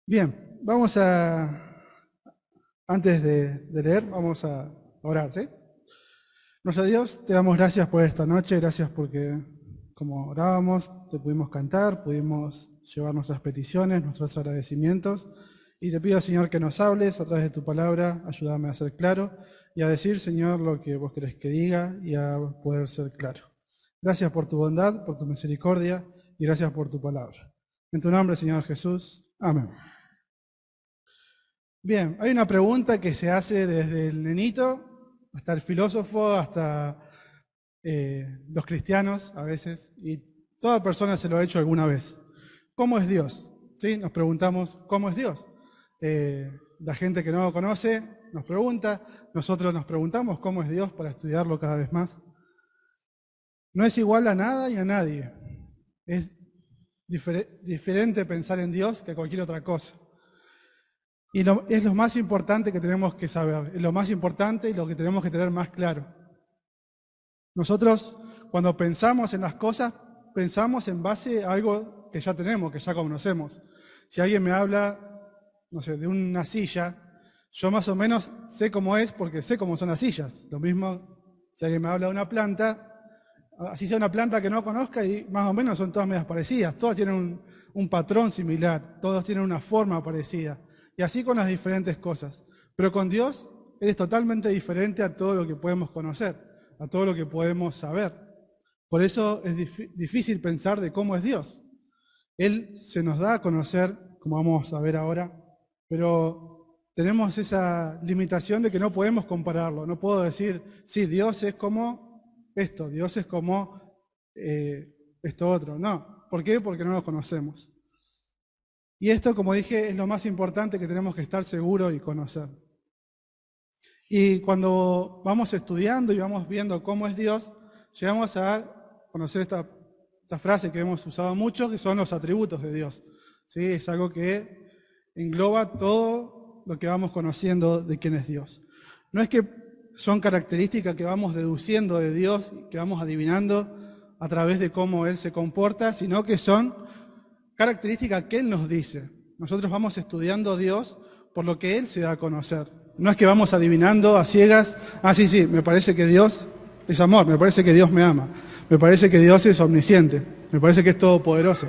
Bien, antes de leer, vamos a orar, ¿sí? Nuestro Dios, te damos gracias por esta noche, gracias porque como orábamos, te pudimos cantar, pudimos llevar nuestras peticiones, nuestros agradecimientos, y te pido, Señor, que nos hables a través de tu palabra, ayúdame a ser claro y a decir, Señor, lo que vos querés que diga y a poder ser claro. Gracias por tu bondad, por tu misericordia y gracias por tu palabra. En tu nombre, Señor Jesús. Amén. Bien, hay una pregunta que se hace desde el nenito hasta el filósofo, hasta los cristianos a veces, y toda persona se lo ha hecho alguna vez. ¿Cómo es Dios? ¿Sí? Nos preguntamos, ¿cómo es Dios? La gente que no lo conoce nos pregunta, nosotros nos preguntamos cómo es Dios para estudiarlo cada vez más. No es igual a nada y a nadie. Es diferente pensar en Dios que cualquier otra cosa. Y es lo más importante que tenemos que saber, es lo más importante y lo que tenemos que tener más claro. Nosotros, cuando pensamos en las cosas, pensamos en base a algo que ya tenemos, que ya conocemos. Si alguien me habla, no sé, de una silla, yo más o menos sé cómo es porque sé cómo son las sillas. Lo mismo, si alguien me habla de una planta, así sea una planta que no conozca y más o menos son todas medias parecidas, todas tienen un patrón similar, todos tienen una forma parecida. Y así con las diferentes cosas. Pero con Dios, Él es totalmente diferente a todo lo que podemos conocer, a todo lo que podemos saber. Por eso es difícil pensar de cómo es Dios. Él se nos da a conocer, como vamos a ver ahora, pero tenemos esa limitación de que no podemos compararlo. No puedo decir, sí, Dios es como esto, Dios es como esto otro. No. ¿Por qué? Porque no lo conocemos. Y esto, como dije, es lo más importante que tenemos que estar seguros y conocer. Y cuando vamos estudiando y vamos viendo cómo es Dios, llegamos a conocer esta frase que hemos usado mucho, que son los atributos de Dios. ¿Sí? Es algo que engloba todo lo que vamos conociendo de quién es Dios. No es que son características que vamos deduciendo de Dios, que vamos adivinando a través de cómo Él se comporta, sino que son característica que Él nos dice. Nosotros vamos estudiando a Dios por lo que Él se da a conocer. No es que vamos adivinando a ciegas, sí, me parece que Dios es amor, me parece que Dios me ama, me parece que Dios es omnisciente, me parece que es todopoderoso.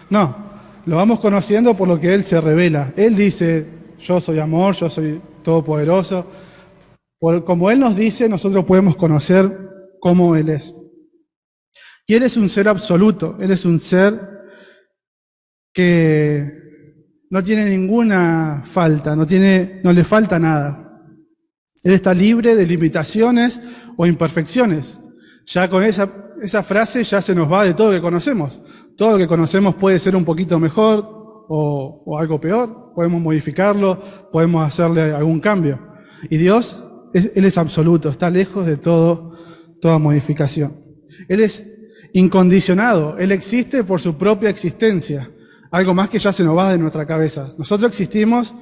No, lo vamos conociendo por lo que Él se revela. Él dice, yo soy amor, yo soy todopoderoso. Como Él nos dice, nosotros podemos conocer cómo Él es. Y Él es un ser absoluto, Él es un ser que no tiene ninguna falta, no le falta nada. Él está libre de limitaciones o imperfecciones. Ya con esa frase ya se nos va de todo lo que conocemos. Todo lo que conocemos puede ser un poquito mejor o algo peor, podemos modificarlo, podemos hacerle algún cambio. Y Dios, Él es absoluto, está lejos de toda modificación. Él es incondicionado, Él existe por su propia existencia. Algo más que ya se nos va de nuestra cabeza. Nosotros existimos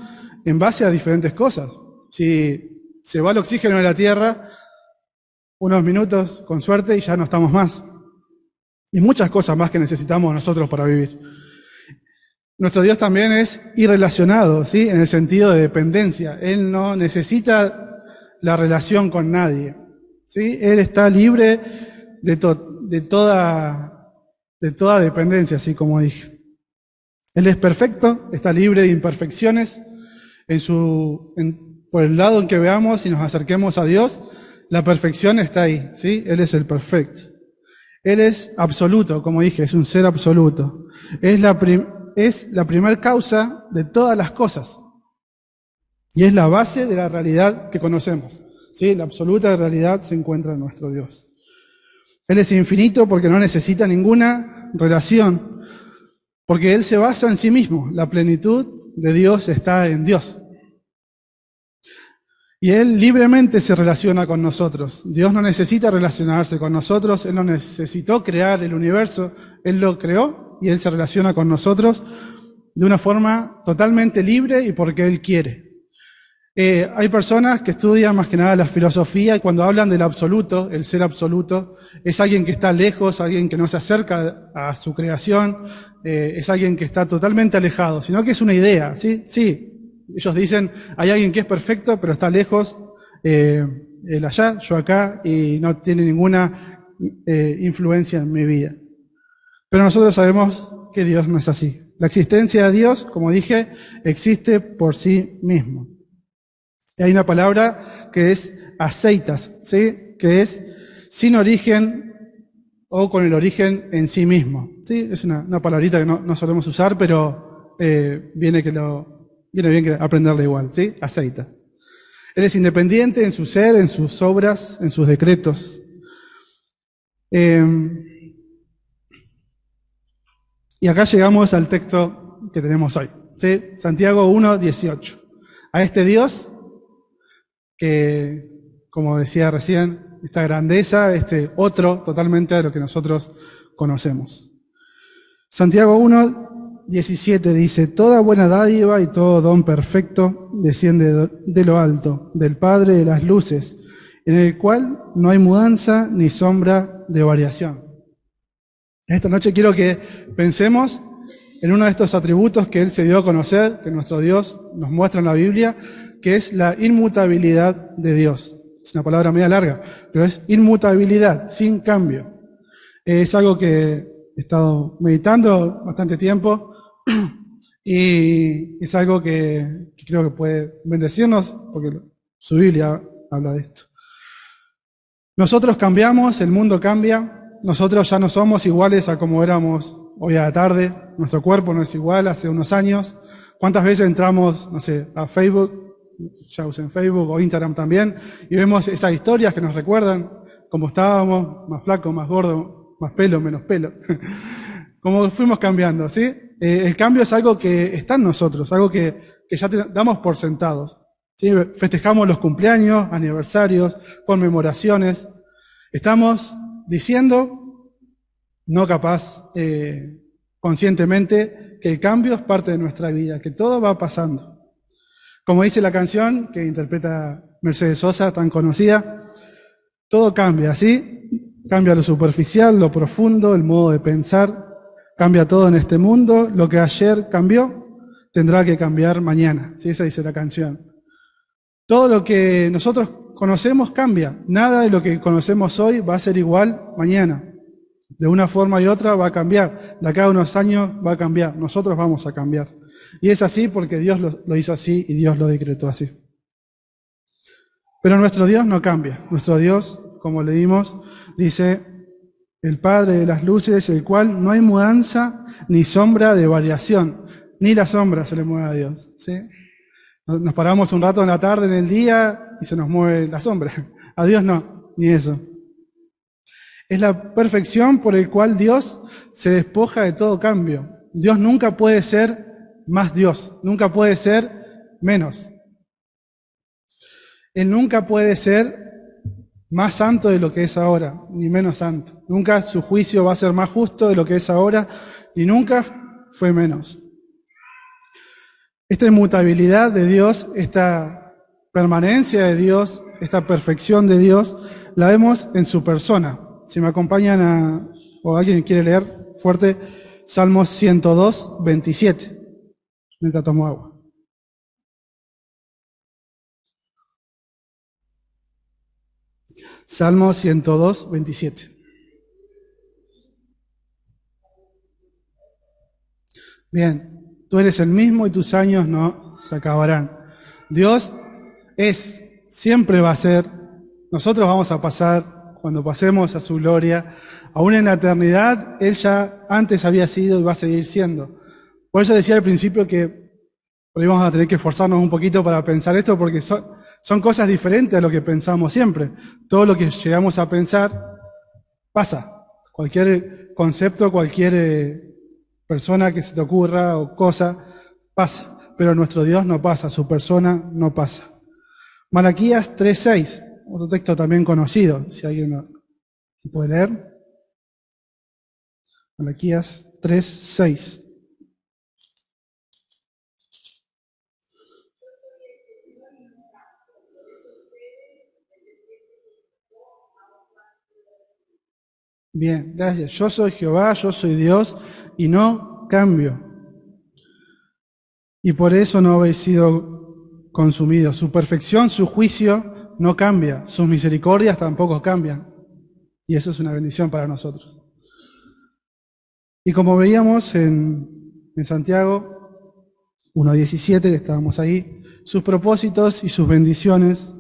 en base a diferentes cosas. Si se va el oxígeno de la Tierra, unos minutos, con suerte, y ya no estamos más. Y muchas cosas más que necesitamos nosotros para vivir. Nuestro Dios también es irrelacionado, ¿sí? En el sentido de dependencia. Él no necesita la relación con nadie, ¿sí? Él está libre de toda dependencia, así como dije. Él es perfecto, está libre de imperfecciones. Por el lado en que veamos y nos acerquemos a Dios, la perfección está ahí, ¿sí? Él es el perfecto. Él es absoluto, como dije, es un ser absoluto. Es la primer causa de todas las cosas. Y es la base de la realidad que conocemos, ¿sí? La absoluta realidad se encuentra en nuestro Dios. Él es infinito porque no necesita ninguna relación, porque Él se basa en sí mismo. La plenitud de Dios está en Dios. Y Él libremente se relaciona con nosotros. Dios no necesita relacionarse con nosotros, Él no necesitó crear el universo, Él lo creó y Él se relaciona con nosotros de una forma totalmente libre y porque Él quiere. Hay personas que estudian más que nada la filosofía y cuando hablan del absoluto, el ser absoluto, es alguien que está lejos, alguien que no se acerca a su creación, es alguien que está totalmente alejado, sino que es una idea, ¿sí? Sí, ellos dicen, hay alguien que es perfecto, pero está lejos, él allá, yo acá, y no tiene ninguna influencia en mi vida. Pero nosotros sabemos que Dios no es así. La existencia de Dios, como dije, existe por sí mismo. Y hay una palabra que es aceitas, ¿sí? Que es sin origen o con el origen en sí mismo. ¿Sí? Es una palabrita que no solemos usar, pero viene bien que aprenderla igual, ¿sí? Aceita. Él es independiente en su ser, en sus obras, en sus decretos. Y acá llegamos al texto que tenemos hoy, ¿sí? Santiago 1:18. A este Dios que, como decía recién, esta grandeza, este otro totalmente de lo que nosotros conocemos. Santiago 1:17 dice, toda buena dádiva y todo don perfecto desciende de lo alto, del Padre de las luces, en el cual no hay mudanza ni sombra de variación. Esta noche quiero que pensemos en uno de estos atributos que Él se dio a conocer, que nuestro Dios nos muestra en la Biblia, que es la inmutabilidad de Dios. Es una palabra media larga, pero es inmutabilidad, sin cambio. Es algo que he estado meditando bastante tiempo y es algo que creo que puede bendecirnos, porque su Biblia habla de esto. Nosotros cambiamos, el mundo cambia, nosotros ya no somos iguales a como éramos hoy a la tarde, nuestro cuerpo no es igual hace unos años. ¿Cuántas veces entramos, no sé, a Facebook, ya usen Facebook o Instagram también, y vemos esas historias que nos recuerdan cómo estábamos, más flacos, más gordos, más pelo, menos pelo? Cómo fuimos cambiando, ¿sí? El cambio es algo que está en nosotros, algo que ya damos por sentados. ¿Sí? Festejamos los cumpleaños, aniversarios, conmemoraciones. Estamos diciendo, no capaz conscientemente, que el cambio es parte de nuestra vida, que todo va pasando. Como dice la canción que interpreta Mercedes Sosa, tan conocida, todo cambia, ¿sí? Cambia lo superficial, lo profundo, el modo de pensar, cambia todo en este mundo. Lo que ayer cambió, tendrá que cambiar mañana, ¿sí? Esa dice la canción. Todo lo que nosotros conocemos cambia. Nada de lo que conocemos hoy va a ser igual mañana. De una forma y otra va a cambiar. De acá a unos años va a cambiar. Nosotros vamos a cambiar. Y es así porque Dios lo hizo así y Dios lo decretó así. Pero nuestro Dios no cambia. Nuestro Dios, como leímos, dice, el Padre de las luces, el cual no hay mudanza ni sombra de variación. Ni la sombra se le mueve a Dios, ¿sí? Nos paramos un rato en la tarde, en el día, y se nos mueve la sombra. A Dios no, ni eso. Es la perfección por el cual Dios se despoja de todo cambio. Dios nunca puede ser más Dios, nunca puede ser menos. Él nunca puede ser más santo de lo que es ahora, ni menos santo. Nunca su juicio va a ser más justo de lo que es ahora, y nunca fue menos. Esta inmutabilidad de Dios, esta permanencia de Dios, esta perfección de Dios, la vemos en su persona. Si me acompañan o alguien quiere leer fuerte, Salmos 102:27, mientras tomo agua. Salmo 102:27. Bien, tú eres el mismo y tus años no se acabarán. Dios es, siempre va a ser, nosotros vamos a pasar, cuando pasemos a su gloria, aún en la eternidad, Él ya antes había sido y va a seguir siendo. Por eso decía al principio que hoy vamos a tener que esforzarnos un poquito para pensar esto, porque son cosas diferentes a lo que pensamos siempre. Todo lo que llegamos a pensar pasa. Cualquier concepto, cualquier persona que se te ocurra o cosa, pasa. Pero nuestro Dios no pasa, su persona no pasa. Malaquías 3:6, otro texto también conocido, si alguien lo puede leer. Malaquías 3:6. Bien, gracias. Yo soy Jehová, yo soy Dios y no cambio. Y por eso no habéis sido consumidos. Su perfección, su juicio no cambia. Sus misericordias tampoco cambian. Y eso es una bendición para nosotros. Y como veíamos en Santiago 1:17, que estábamos ahí, sus propósitos y sus bendiciones,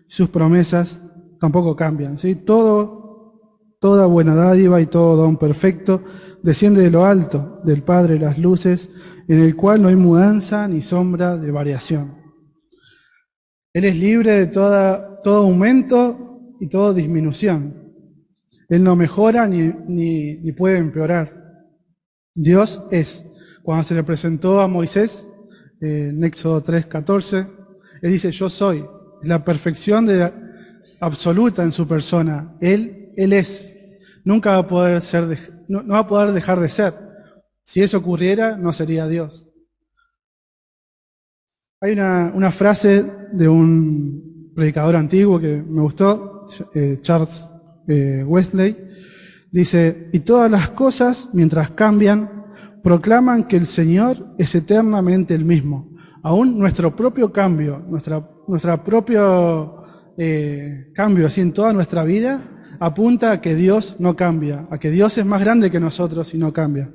sus promesas tampoco cambian, ¿sí? Toda buena dádiva y todo don perfecto desciende de lo alto, del Padre de las luces, en el cual no hay mudanza ni sombra de variación. Él es libre de todo aumento y toda disminución. Él no mejora ni puede empeorar. Dios es. Cuando se le presentó a Moisés, en Éxodo 3:14, Él dice, yo soy. Es la perfección absoluta en su persona. Él es. Nunca va a poder ser, no va a poder dejar de ser. Si eso ocurriera, no sería Dios. Hay una frase de un predicador antiguo que me gustó, Charles Wesley. Dice, y todas las cosas, mientras cambian, proclaman que el Señor es eternamente el mismo. Aún nuestro propio cambio, nuestra propio cambio así en toda nuestra vida, apunta a que Dios no cambia, a que Dios es más grande que nosotros y no cambia.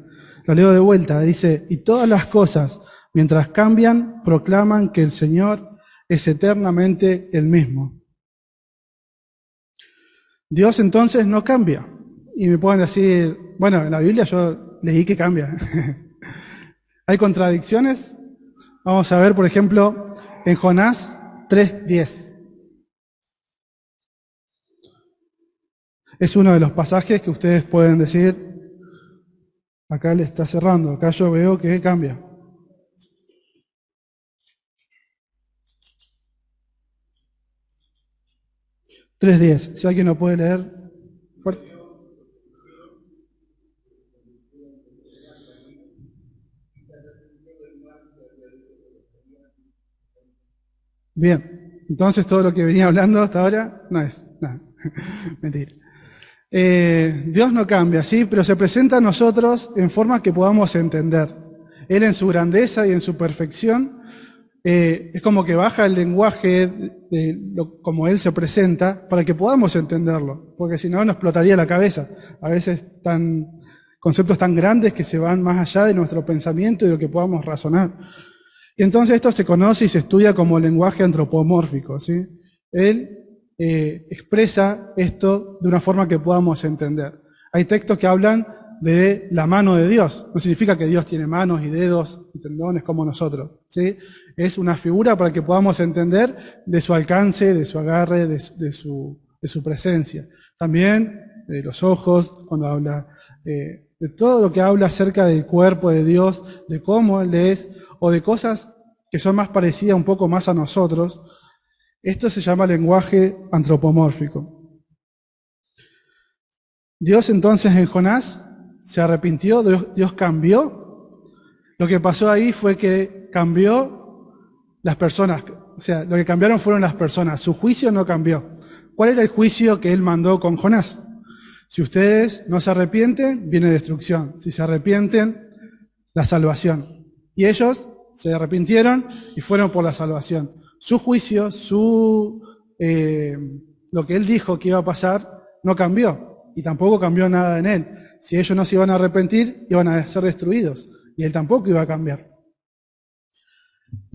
Lo leo de vuelta, dice, y todas las cosas, mientras cambian, proclaman que el Señor es eternamente el mismo. Dios entonces no cambia. Y me pueden decir, bueno, en la Biblia yo leí que cambia. ¿Hay contradicciones? Vamos a ver, por ejemplo, en Jonás 3:10. Es uno de los pasajes que ustedes pueden decir, acá le está cerrando, acá yo veo que cambia. $3:10. Si alguien lo puede leer. Bien, entonces todo lo que venía hablando hasta ahora no es nada. Mentira. Dios no cambia, ¿sí? Pero se presenta a nosotros en formas que podamos entender. Él en su grandeza y en su perfección es como que baja el lenguaje como Él se presenta para que podamos entenderlo, porque si no nos explotaría la cabeza. A veces conceptos tan grandes que se van más allá de nuestro pensamiento y de lo que podamos razonar. Y entonces esto se conoce y se estudia como lenguaje antropomórfico, ¿sí? Él expresa esto de una forma que podamos entender. Hay textos que hablan de la mano de Dios. No significa que Dios tiene manos y dedos y tendones como nosotros, ¿sí? Es una figura para que podamos entender de su alcance, de su agarre, de su presencia. También de los ojos, cuando habla de todo lo que habla acerca del cuerpo de Dios, de cómo Él es, o de cosas que son más parecidas un poco más a nosotros. Esto se llama lenguaje antropomórfico. Dios entonces en Jonás se arrepintió, Dios cambió. Lo que pasó ahí fue que cambió las personas, o sea, lo que cambiaron fueron las personas, su juicio no cambió. ¿Cuál era el juicio que Él mandó con Jonás? Si ustedes no se arrepienten, viene destrucción. Si se arrepienten, la salvación. Y ellos se arrepintieron y fueron por la salvación. Su juicio, lo que Él dijo que iba a pasar, no cambió. Y tampoco cambió nada en Él. Si ellos no se iban a arrepentir, iban a ser destruidos. Y Él tampoco iba a cambiar.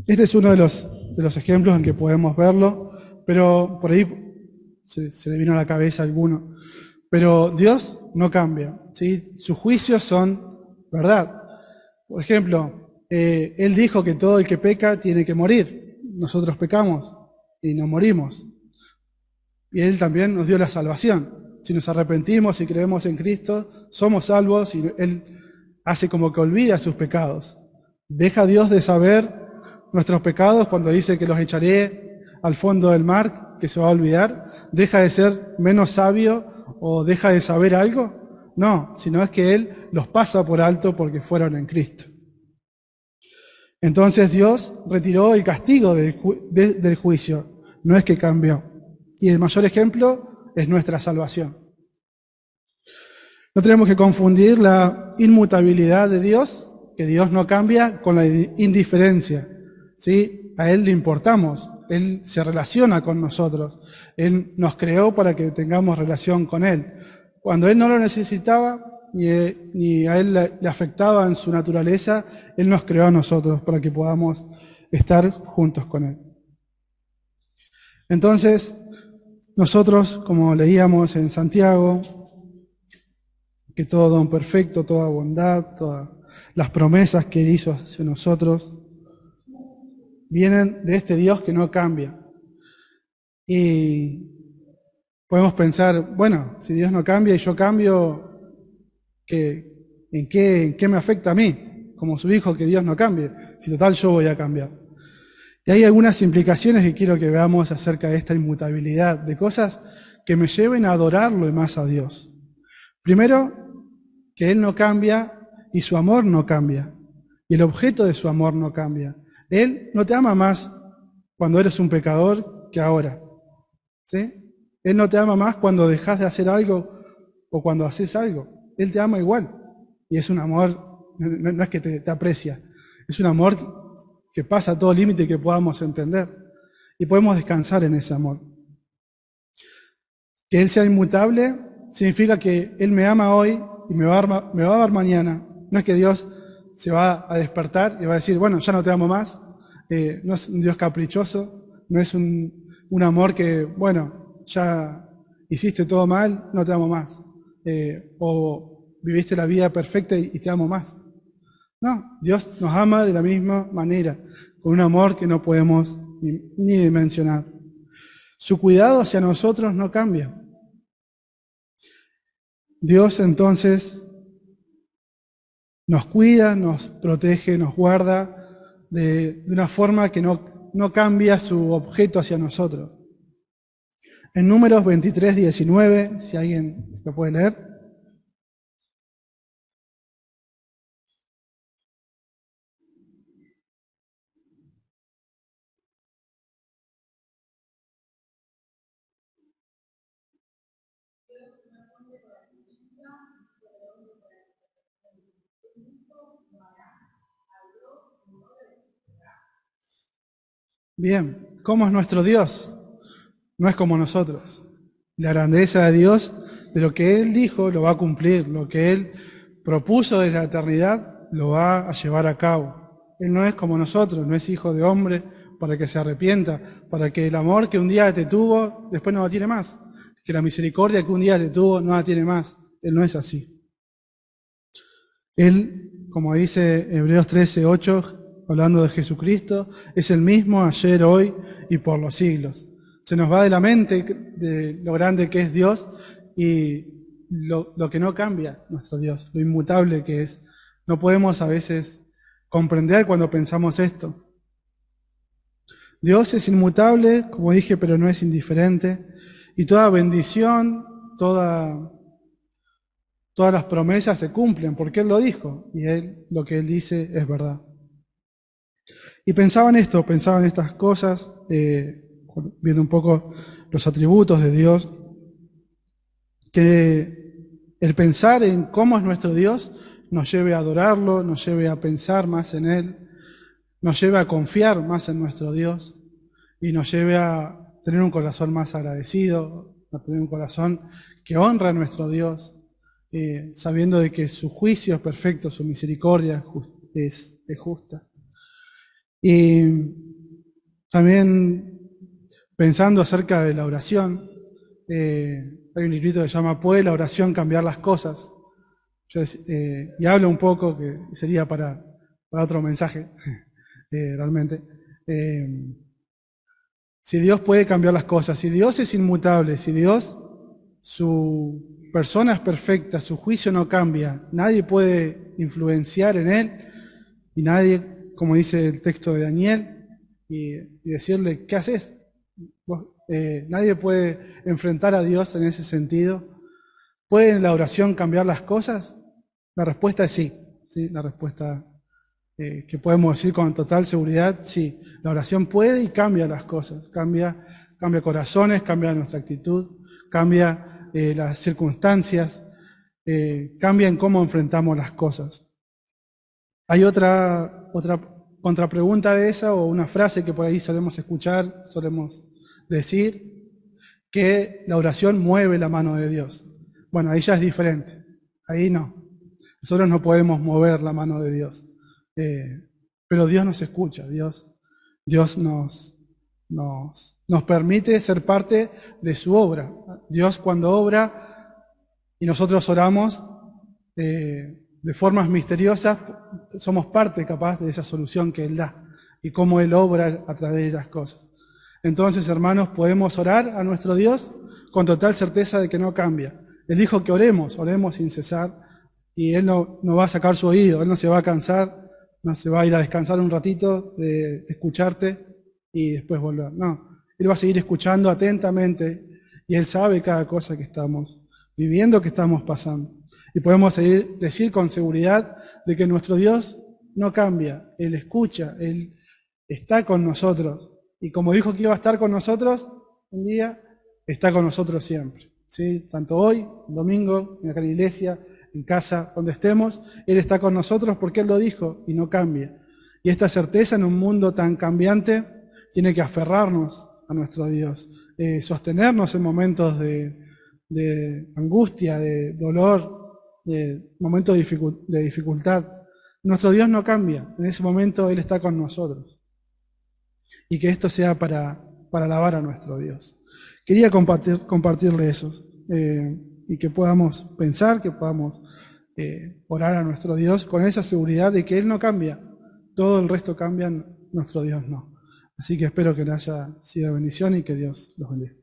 Este es uno de los ejemplos en que podemos verlo, pero por ahí se le vino a la cabeza alguno. Pero Dios no cambia, ¿sí? Sus juicios son verdad. Por ejemplo, Él dijo que todo el que peca tiene que morir. Nosotros pecamos y no morimos. Y Él también nos dio la salvación. Si nos arrepentimos y creemos en Cristo, somos salvos y Él hace como que olvida sus pecados. Deja Dios de saber nuestros pecados cuando dice que los echaré al fondo del mar, que se va a olvidar. ¿Deja de ser menos sabio o deja de saber algo? No, sino es que Él los pasa por alto porque fueron en Cristo. Entonces Dios retiró el castigo del juicio, no es que cambió. Y el mayor ejemplo es nuestra salvación. No tenemos que confundir la inmutabilidad de Dios, que Dios no cambia, con la indiferencia. ¿Sí? A Él le importamos, Él se relaciona con nosotros, Él nos creó para que tengamos relación con Él. Cuando Él no lo necesitaba, ni a Él le afectaba en su naturaleza, Él nos creó a nosotros para que podamos estar juntos con Él. Entonces, nosotros, como leíamos en Santiago, que todo don perfecto, toda bondad, todas las promesas que Él hizo hacia nosotros, vienen de este Dios que no cambia. Y podemos pensar, bueno, si Dios no cambia y yo cambio, ¿en qué me afecta a mí? Como su hijo, que Dios no cambie. Si total yo voy a cambiar. Y hay algunas implicaciones que quiero que veamos acerca de esta inmutabilidad, de cosas que me lleven a adorarlo y más a Dios. Primero, que Él no cambia y su amor no cambia. Y el objeto de su amor no cambia. Él no te ama más cuando eres un pecador que ahora. ¿Sí? Él no te ama más cuando dejas de hacer algo o cuando haces algo. Él te ama igual. Y es un amor, no es que te aprecia, es un amor que pasa todo límite que podamos entender. Y podemos descansar en ese amor. Que Él sea inmutable significa que Él me ama hoy y me va a dar mañana. No es que Dios se va a despertar y va a decir, bueno, ya no te amo más. No es un Dios caprichoso, no es un amor que, bueno, ya hiciste todo mal, no te amo más. O viviste la vida perfecta y te amo más. No, Dios nos ama de la misma manera, con un amor que no podemos ni dimensionar. Su cuidado hacia nosotros no cambia. Dios entonces nos cuida, nos protege, nos guarda de una forma que no cambia su objeto hacia nosotros. En Números 23, 19, si alguien lo puede leer. Bien, ¿cómo es nuestro Dios? No es como nosotros. La grandeza de Dios, de lo que Él dijo, lo va a cumplir. Lo que Él propuso desde la eternidad, lo va a llevar a cabo. Él no es como nosotros, no es hijo de hombre para que se arrepienta, para que el amor que un día te tuvo, después no lo tiene más. Que la misericordia que un día te tuvo, no la tiene más. Él no es así. Él, como dice Hebreos 13, 8, hablando de Jesucristo, es el mismo ayer, hoy y por los siglos. Se nos va de la mente de lo grande que es Dios y lo que no cambia nuestro Dios, lo inmutable que es. No podemos a veces comprender cuando pensamos esto. Dios es inmutable, como dije, pero no es indiferente. Y toda bendición, todas las promesas se cumplen, porque Él lo dijo, y lo que Él dice es verdad. Y pensaba en estas cosas, viendo un poco los atributos de Dios, que el pensar en cómo es nuestro Dios nos lleve a adorarlo, nos lleve a pensar más en Él, nos lleve a confiar más en nuestro Dios y nos lleve a tener un corazón más agradecido, a tener un corazón que honra a nuestro Dios, sabiendo de que su juicio es perfecto, su misericordia es justa. Y también pensando acerca de la oración, hay un librito que se llama ¿Puede la oración cambiar las cosas? Y hablo un poco, que sería para otro mensaje, realmente. Si Dios puede cambiar las cosas, si Dios es inmutable, si Dios, su persona es perfecta, su juicio no cambia, nadie puede influenciar en Él y nadie, como dice el texto de Daniel, y decirle, ¿qué haces? Nadie puede enfrentar a Dios en ese sentido. ¿Puede en la oración cambiar las cosas? La respuesta es sí. ¿Sí? La respuesta que podemos decir con total seguridad, sí. La oración puede y cambia las cosas. Cambia corazones, cambia nuestra actitud, cambia las circunstancias. cambia en cómo enfrentamos las cosas. Hay otra contrapregunta de esa, o una frase que por ahí solemos escuchar, solemos decir, que la oración mueve la mano de Dios. Bueno, ahí ya es diferente. Ahí no. Nosotros no podemos mover la mano de Dios. Pero Dios nos escucha, Dios nos permite ser parte de su obra. Dios cuando obra y nosotros oramos de formas misteriosas, somos parte capaz de esa solución que Él da y cómo Él obra a través de las cosas. Entonces, hermanos, podemos orar a nuestro Dios con total certeza de que no cambia. Él dijo que oremos sin cesar, y Él no va a sacar su oído, Él no se va a cansar, no se va a ir a descansar un ratito de escucharte y después volver. No, Él va a seguir escuchando atentamente y Él sabe cada cosa que estamos viviendo, que estamos pasando. Y podemos decir con seguridad de que nuestro Dios no cambia, Él escucha, Él está con nosotros. Y como dijo que iba a estar con nosotros un día, está con nosotros siempre. ¿Sí? Tanto hoy, domingo, acá en la iglesia, en casa, donde estemos, Él está con nosotros porque Él lo dijo y no cambia. Y esta certeza en un mundo tan cambiante tiene que aferrarnos a nuestro Dios, sostenernos en momentos de angustia, de dolor, de momentos de dificultad. Nuestro Dios no cambia, en ese momento Él está con nosotros. Y que esto sea para alabar a nuestro Dios. Quería compartirle eso, y que podamos pensar, que podamos orar a nuestro Dios con esa seguridad de que Él no cambia, todo el resto cambia, nuestro Dios no. Así que espero que le haya sido bendición y que Dios los bendiga.